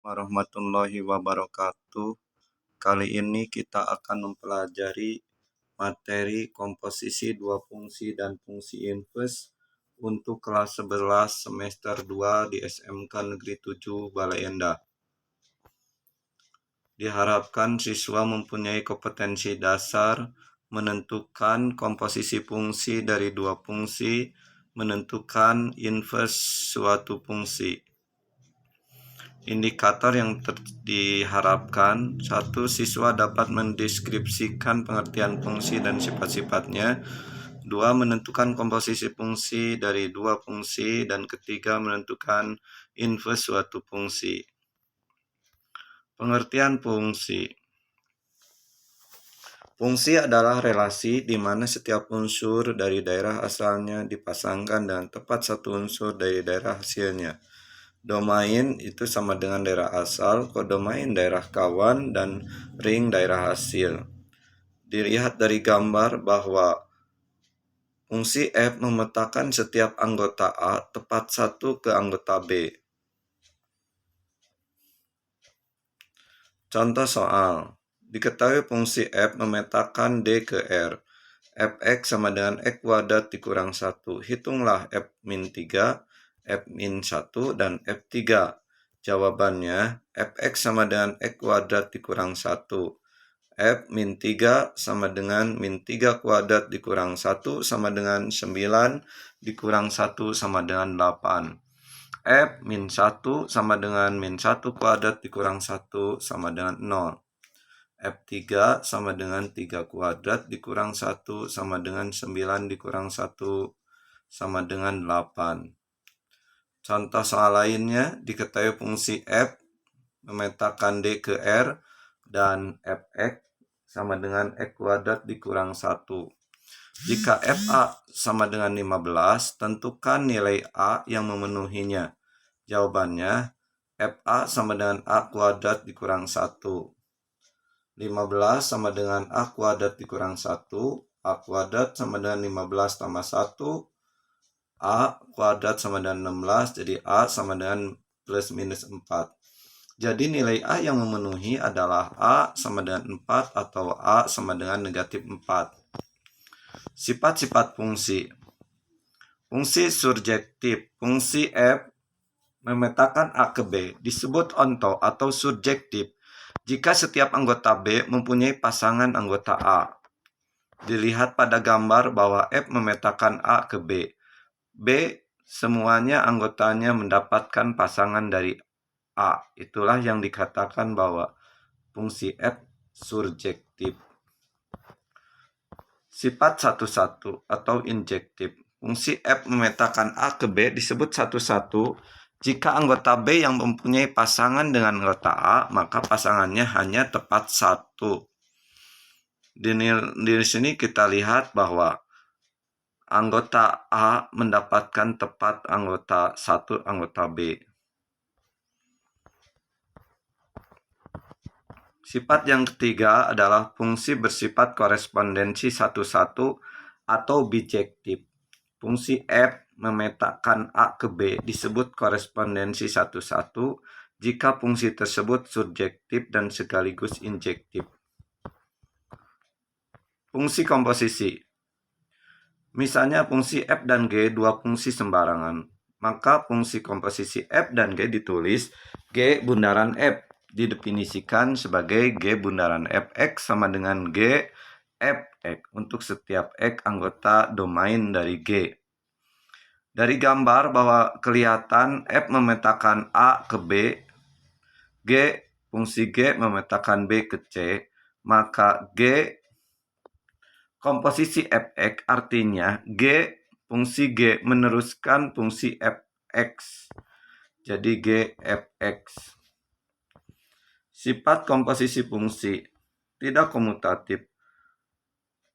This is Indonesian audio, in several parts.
Warahmatullahi wabarakatuh. Kali ini kita akan mempelajari materi komposisi dua fungsi dan fungsi inverse untuk kelas 11 semester 2 di SMK Negeri 7 Balai Endah. Diharapkan siswa mempunyai kompetensi dasar menentukan komposisi fungsi dari dua fungsi, menentukan inverse suatu fungsi. Indikator yang diharapkan: 1. Siswa dapat mendeskripsikan pengertian fungsi dan sifat-sifatnya. 2. Menentukan komposisi fungsi dari dua fungsi. Dan ketiga, menentukan inverse suatu fungsi. Pengertian fungsi. Fungsi adalah relasi di mana setiap unsur dari daerah asalnya dipasangkan dengan tepat satu unsur dari daerah hasilnya. Domain itu sama dengan daerah asal, kodomain daerah kawan, dan ring daerah hasil. Dilihat dari gambar bahwa fungsi F memetakan setiap anggota A tepat satu ke anggota B. Contoh soal. Diketahui fungsi F memetakan D ke R. Fx sama dengan X kuadrat dikurang 1. Hitunglah F min 3, F min 1, dan F3. Jawabannya, Fx sama dengan X kuadrat dikurang 1. F min 3 sama dengan min 3 kuadrat dikurang 1 sama dengan 9 dikurang 1 sama dengan 8. F min 1 sama dengan min 1 kuadrat dikurang 1 sama dengan 0. F3 sama dengan 3 kuadrat dikurang 1 sama dengan 9 dikurang 1 sama dengan 8. Contoh soal lainnya, diketahui fungsi F memetakan D ke R dan Fx sama dengan X kuadrat dikurang 1. Jika FA sama dengan 15, tentukan nilai A yang memenuhinya. Jawabannya, FA sama dengan A kuadrat dikurang 1. 15 sama dengan A kuadrat dikurang 1. A kuadrat sama dengan 15 tambah 1. A kuadrat sama dengan 16, jadi A sama dengan plus minus 4. Jadi nilai A yang memenuhi adalah A sama dengan 4 atau A sama dengan negatif 4. Sifat-sifat fungsi. Fungsi surjektif. Fungsi F memetakan A ke B disebut onto atau surjektif jika setiap anggota B mempunyai pasangan anggota A. Dilihat pada gambar bahwa F memetakan A ke B. B semuanya anggotanya mendapatkan pasangan dari A. Itulah yang dikatakan bahwa fungsi F surjektif. Sifat satu-satu atau injektif. Fungsi F memetakan A ke B disebut satu-satu jika anggota B yang mempunyai pasangan dengan anggota A, maka pasangannya hanya tepat satu. Di sini kita lihat bahwa anggota A mendapatkan tepat anggota B. Sifat yang ketiga adalah fungsi bersifat korespondensi satu-satu atau bijektif. Fungsi F memetakan A ke B disebut korespondensi satu-satu jika fungsi tersebut surjektif dan sekaligus injektif. Fungsi komposisi. Misalnya fungsi F dan G dua fungsi sembarangan, maka fungsi komposisi F dan G ditulis G bundaran F didefinisikan sebagai G bundaran Fx sama dengan G Fx untuk setiap X anggota domain dari G. Dari gambar bahwa kelihatan F memetakan A ke B, fungsi G memetakan B ke C, maka G komposisi Fx artinya fungsi G meneruskan fungsi Fx. Jadi G Fx. Sifat komposisi fungsi tidak komutatif.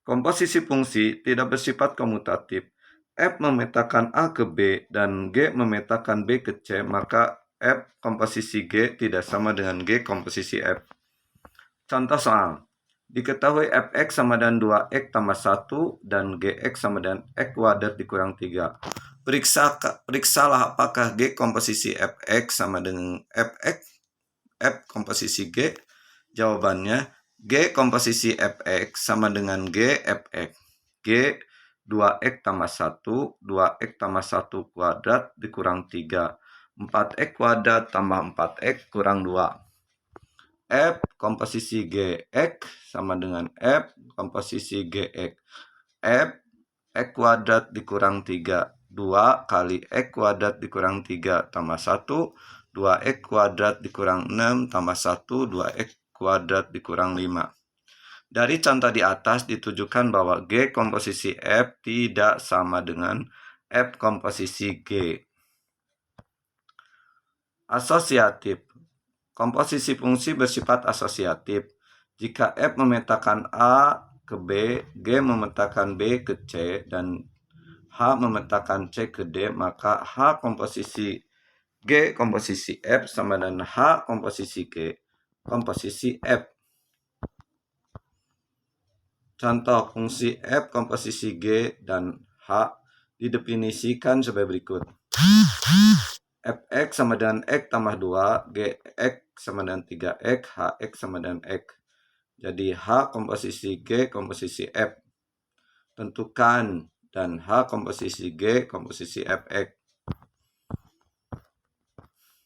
Komposisi fungsi tidak bersifat komutatif. F memetakan A ke B dan G memetakan B ke C, maka F komposisi G tidak sama dengan G komposisi F. Contoh soal. Diketahui Fx sama dengan 2x tambah 1 dan Gx sama dengan x kuadrat dikurang 3. Periksalah apakah G komposisi Fx sama dengan Fx F komposisi G? Jawabannya G komposisi Fx sama dengan G Fx. G 2x tambah 1, 2x tambah 1 kuadrat dikurang 3. 4x kuadrat tambah 4x kurang 2. F komposisi Gx sama dengan F komposisi Gx. F x kuadrat dikurang 3. 2 kali x kuadrat dikurang 3 tambah 1. 2x kuadrat dikurang 6 tambah 1. 2x kuadrat dikurang 5. Dari contoh di atas ditujukan bahwa G komposisi F tidak sama dengan F komposisi G. Asosiatif. Komposisi fungsi bersifat asosiatif. Jika F memetakan A ke B, G memetakan B ke C, dan H memetakan C ke D, maka H komposisi G komposisi F sama dengan H komposisi G komposisi F. Contoh fungsi F komposisi G dan H didefinisikan sebagai berikut. Fx sama dengan X tambah 2, Gx sama dengan 3x, Hx sama dengan X. Jadi H komposisi G komposisi F. Tentukan dan H komposisi G komposisi Fx.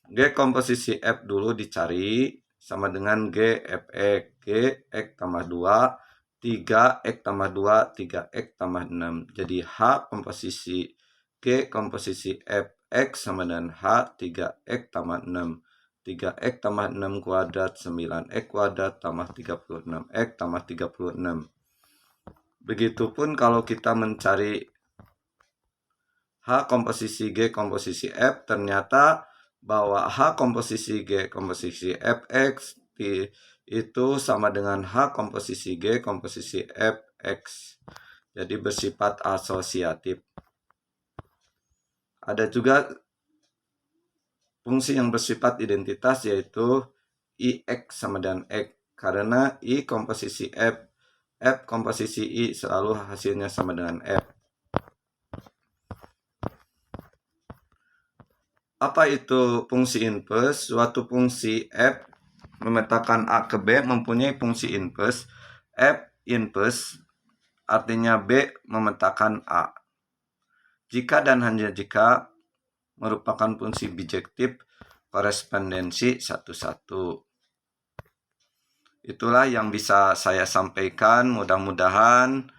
G komposisi F dulu dicari sama dengan G Fx. G X tambah 2, 3x tambah 2, 3x tambah 6. Jadi H komposisi G komposisi Fx sama dengan H 3x tambah 6. 3x tambah 6 kuadrat 9x kuadrat tambah 36x tambah 36. Begitupun kalau kita mencari H komposisi G komposisi F, ternyata bahwa H komposisi G komposisi Fx itu sama dengan H komposisi G komposisi Fx. Jadi bersifat asosiatif. Ada juga fungsi yang bersifat identitas, yaitu Ix sama dengan X. Karena I komposisi F, F komposisi I selalu hasilnya sama dengan F. Apa itu fungsi inverse? Suatu fungsi F memetakan A ke B mempunyai fungsi inverse. F inverse artinya B memetakan A. Jika dan hanya jika merupakan fungsi bijektif korespondensi 1-1. Itulah yang bisa saya sampaikan. Mudah-mudahan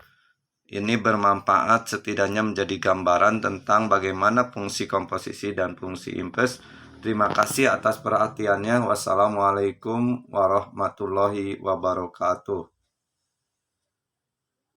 ini bermanfaat, setidaknya menjadi gambaran tentang bagaimana fungsi komposisi dan fungsi inverse. Terima kasih atas perhatiannya. Wassalamualaikum warahmatullahi wabarakatuh.